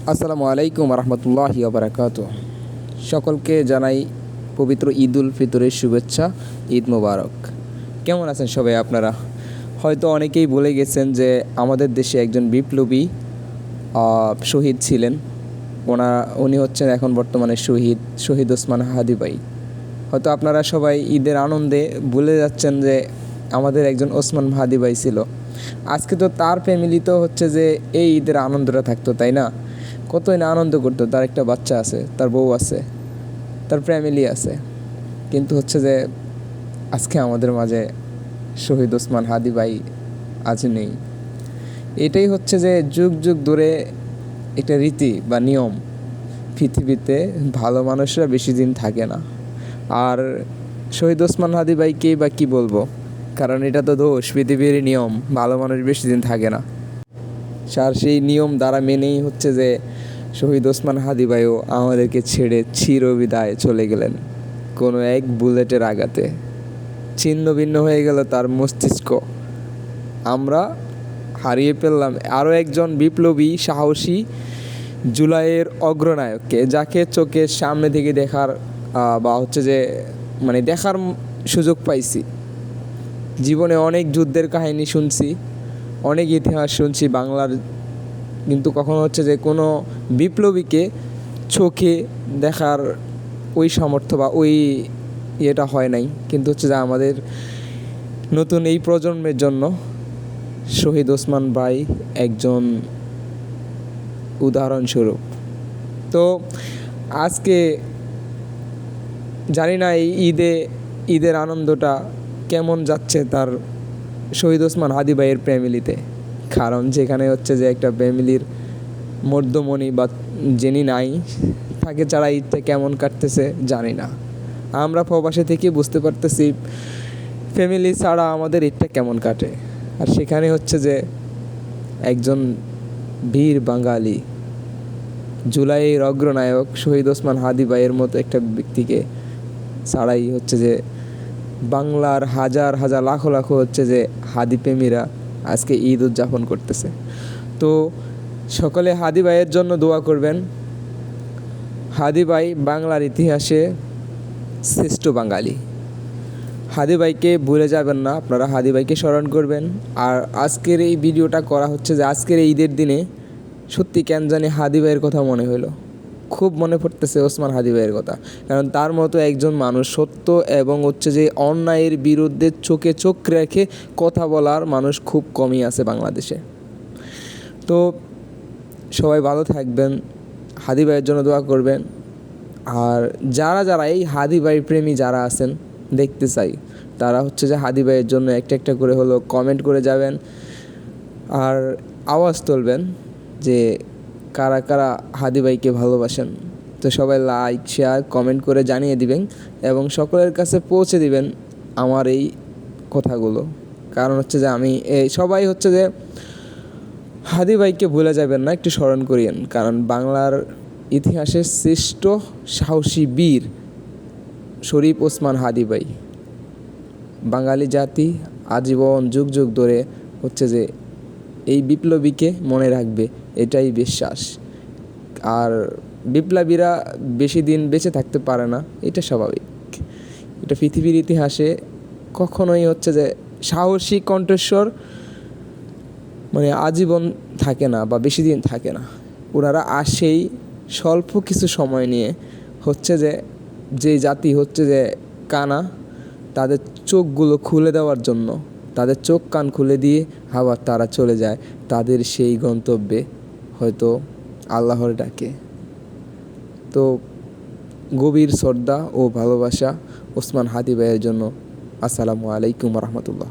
আসসালামু আলাইকুম রহমতুল্লাহি বারাকাতু। সকলকে জানাই পবিত্র ঈদ উল ফিতরের শুভেচ্ছা। ঈদ মোবারক। কেমন আছেন সবাই আপনারা? হয়তো অনেকেই বলে গেছেন যে আমাদের দেশে একজন বিপ্লবী শহীদ ছিলেন। উনি হচ্ছেন এখন বর্তমানে শহীদ ওসমান হাদি ভাই। হয়তো আপনারা সবাই ঈদের আনন্দে ভুলে যাচ্ছেন যে আমাদের একজন ওসমান হাদি ভাই ছিল। আজকে তো তার ফ্যামিলি তো হচ্ছে যে এই ঈদের আনন্দটা থাকতো, তাই না? কতই না আনন্দ করতো। তার একটা বাচ্চা আছে, তার বউ আছে, তার ফ্যামিলি আছে। কিন্তু হচ্ছে যে আজকে আমাদের মাঝে শহীদ ওসমান হাদি ভাই আজ নেই। এটাই হচ্ছে যে যুগ যুগ ধরে একটা রীতি বা নিয়ম। পৃথিবীতে ভালো মানুষরা বেশি দিন থাকে না। আর শহীদ ওসমান হাদি ভাইকেই বা কী বলবো, কারণ এটা তো দোষ, পৃথিবীর নিয়ম, ভালো মানুষ বেশি দিন থাকে না। আর সেই নিয়ম দ্বারা মেনেই হচ্ছে যে শহীদ ওসমান হাদি ভাইও আমাদেরকে ছেড়ে চিরবিদায় চলে গেলেন কোনো এক বুলেটের আঘাতে। ছিন্ন ভিন্ন হয়ে গেল তার মস্তিষ্ক। আমরা হারিয়ে ফেললাম আরও একজন বিপ্লবী, সাহসী, জুলাইয়ের অগ্রনায়ককে, যাকে চোখের সামনে থেকে দেখার বা হচ্ছে যে দেখার সুযোগ পাইছি। জীবনে অনেক যুদ্ধের কাহিনী শুনছি, অনেক ইতিহাস শুনছি বাংলার, কিন্তু কখনো হচ্ছে যে কোনো বিপ্লবীকে চোখে দেখার ওই সামর্থ্য বা ওই ইয়েটা হয় নাই। কিন্তু হচ্ছে যে আমাদের নতুন এই প্রজন্মের জন্য শহীদ ওসমান ভাই একজন উদাহরণস্বরূপ। তো আজকে জানি না এই ঈদের আনন্দটা কেমন যাচ্ছে তার শহীদ ওসমান হাদি ভাইয়ের ফ্যামিলিতে। কারণ যেখানে হচ্ছে যে একটা ফ্যামিলির মধ্যমণি বা যিনি নাই, তাকে ছাড়া ঈদটা কেমন কাটতেছে জানি না। আমরা প্রবাসে থেকে বুঝতে পারতেছি ফ্যামিলি ছাড়া আমাদের ঈদটা কেমন কাটে। আর সেখানে হচ্ছে যে একজন বীর বাঙালি, জুলাইয়ের অগ্রনায়ক শহীদ ওসমান হাদি ভাইয়ের মতো একটা ব্যক্তিকে ছাড়াই হচ্ছে যে বাংলার হাজার হাজার লাখো লাখো হচ্ছে যে হাদি প্রেমীরা আজকে ঈদ উদযাপন করতেছে। তো সকলে হাদি ভাইয়ের জন্য দোয়া করবেন। হাদি ভাই বাংলার ইতিহাসে শ্রেষ্ঠ বাঙালি। হাদি ভাইকে ভুলে যাবেন না, আপনারা হাদি ভাইকে স্মরণ করবেন। আর আজকের এই ভিডিওটা করা হচ্ছে যে আজকের এই ঈদের দিনে সত্যি কেন জানি হাদি ভাইয়ের কথা মনে হলো, খুব মনে পড়তেছে ওসমান হাদি ভাইয়ের কথা। কারণ তার মতো একজন মানুষ, সত্য এবং হচ্ছে যে অন্যায়ের বিরুদ্ধে চোখে চোখ রেখে কথা বলার মানুষ খুব কমই আছে বাংলাদেশে। তো সবাই ভালো থাকবেন, হাদি ভাইয়ের জন্য দোয়া করবেন। আর যারা যারা এই হাদি ভাই প্রেমী যারা আছেন, দেখতে চাই তারা হচ্ছে যে হাদি ভাইয়ের জন্য একটা একটা করে হলো কমেন্ট করে যাবেন আর আওয়াজ তুলবেন যে কারা কারা হাদি ভাইকে ভালোবাসেন। তো সবাই লাইক, শেয়ার, কমেন্ট করে জানিয়ে দিবেন এবং সকলের কাছে পৌঁছে দিবেন আমার এই কথাগুলো। কারণ হচ্ছে যে সবাই হচ্ছে যে হাদি ভাইকে ভুলে যাবেন না, একটু স্মরণ করিয়েন। কারণ বাংলার ইতিহাসের শ্রেষ্ঠ সাহসী বীর শরীফ ওসমান হাদি ভাই। বাঙালি জাতি আজীবন যুগ যুগ ধরে হচ্ছে যে এই বিপ্লবীকে মনে রাখবে, এটাই বিশ্বাস। আর বিপ্লবীরা বেশি দিন বেঁচে থাকতে পারে না, এটা স্বাভাবিক। এটা পৃথিবীর ইতিহাসে কখনোই হচ্ছে যে সাহসী কণ্ঠস্বর আজীবন থাকে না বা বেশি দিন থাকে না। ওনারা আসেই স্বল্প কিছু সময় নিয়ে হচ্ছে যে জাতি হচ্ছে যে কানা, তাদের চোখগুলো খুলে দেওয়ার জন্য, তাদের চোখ কান খুলে দিয়ে আবার তারা চলে যায় তাদের সেই গন্তব্যে, হয়তো আল্লাহর ডাকে। তো গভীর শ্রদ্ধা ও ভালোবাসা ওসমান হাদি ভাইয়ের জন্য। আসসালামু আলাইকুম রহমতুল্লাহ।